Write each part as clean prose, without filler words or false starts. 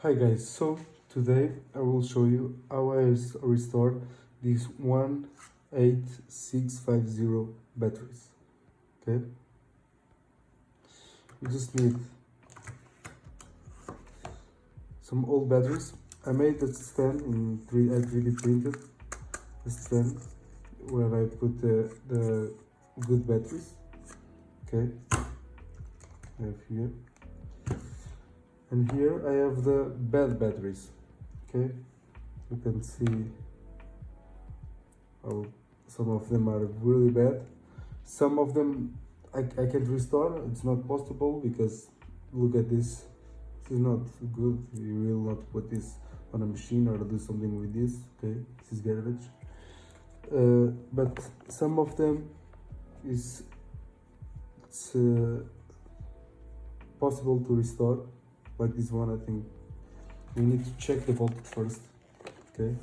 Hi guys, so today I will show you how I restore these 18650 batteries. Okay, you just need some old batteries. I made a stand in 3D printed a stand where I put the good batteries. Okay, I have here, and here I have the bad batteries. Okay, you can see how some of them are really bad. Some of them I can't restore. It's not possible because look at this. This is not good. You will not put this on a machine or do something with this. Okay, this is garbage. But some of them it's possible to restore. Like this one, I think we need to check the voltage first. Okay.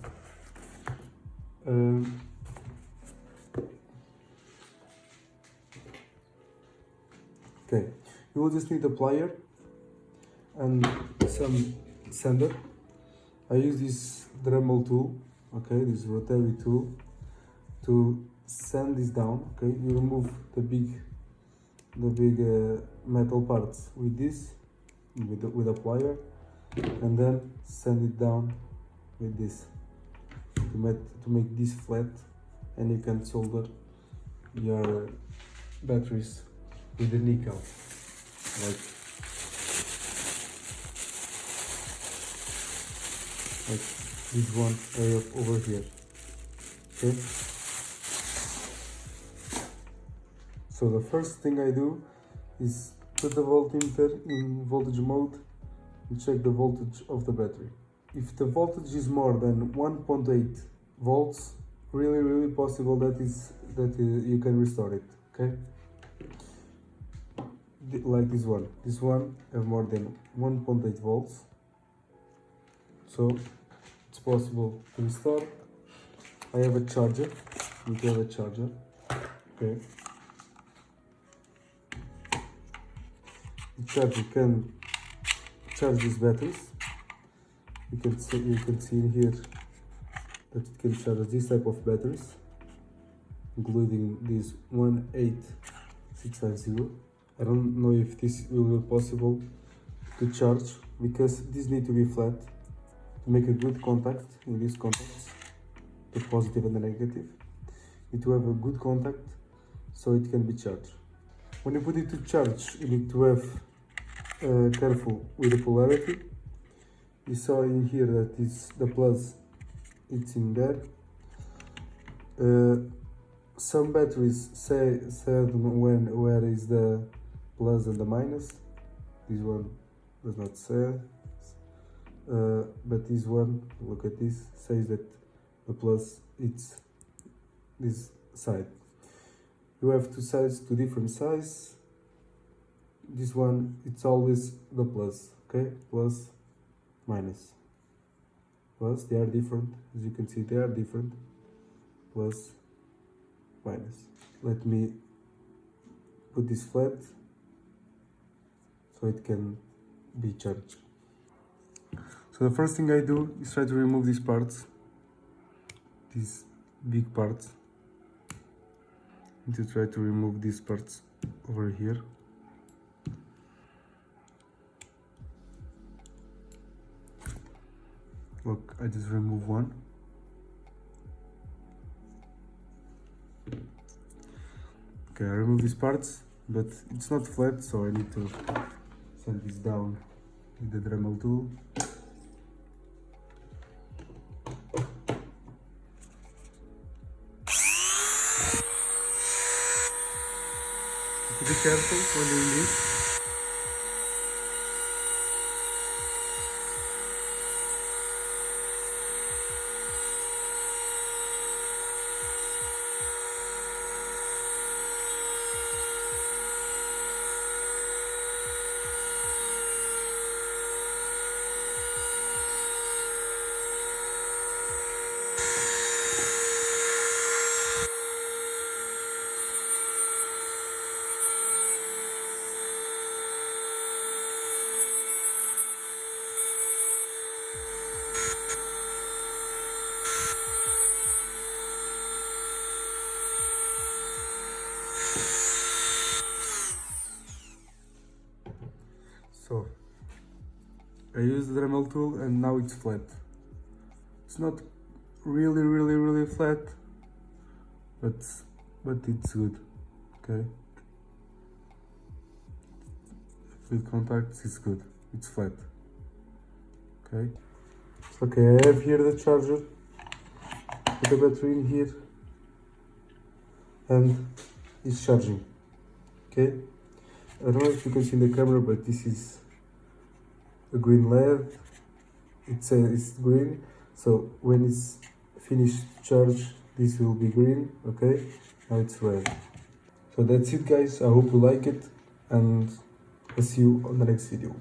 Okay, you will just need a plier and some sander. I use this Dremel tool, okay, this Rotary tool, to sand this down. Okay, you remove the big metal parts with this, with a plier, and then sand it down with this to make this flat, and you can solder your batteries with the nickel, like this one I have over here. Okay, so the first thing I do is put the voltmeter in voltage mode and check the voltage of the battery. If the voltage is more than 1.8 volts, really possible that you can restore it. Okay, like this one have more than 1.8 volts, so it's possible to restore. I have a charger. We have a charger. Okay, the charger can charge these batteries. You can see in here that it can charge this type of batteries, including this 18650. I don't know if this will be possible to charge because these need to be flat to make a good contact in these contacts, the positive and the negative. Need to have a good contact so it can be charged. When you put it to charge, you need to have careful with the polarity. You saw in here that the plus, it's in there. Some batteries said where is the plus and the minus. This one does not say, but this one, look at this, says that the plus it's this side. You have two sides, two different sides. This one, it's always the plus, okay? Plus, minus. Plus, they are different. As you can see, they are different. Plus, minus. Let me put this flat so it can be charged. So the first thing I do is try to remove these parts, these big parts. To try to remove these parts over here. Look, I just remove one. Okay, I remove these parts, but it's not flat, so I need to sand this down with the Dremel tool. Be careful when doing this. So I used the Dremel tool and now it's flat. It's not really flat, but it's good. Okay. With contacts, it's good. It's flat. Okay. Okay, I have here the charger. Put the battery in here, and it's charging. Okay. I don't know if you can see in the camera, but this is a green LED. It says it's green, so when it's finished to charge, this will be green. Okay, now it's red. So that's it, guys. I hope you like it, and I'll see you on the next video.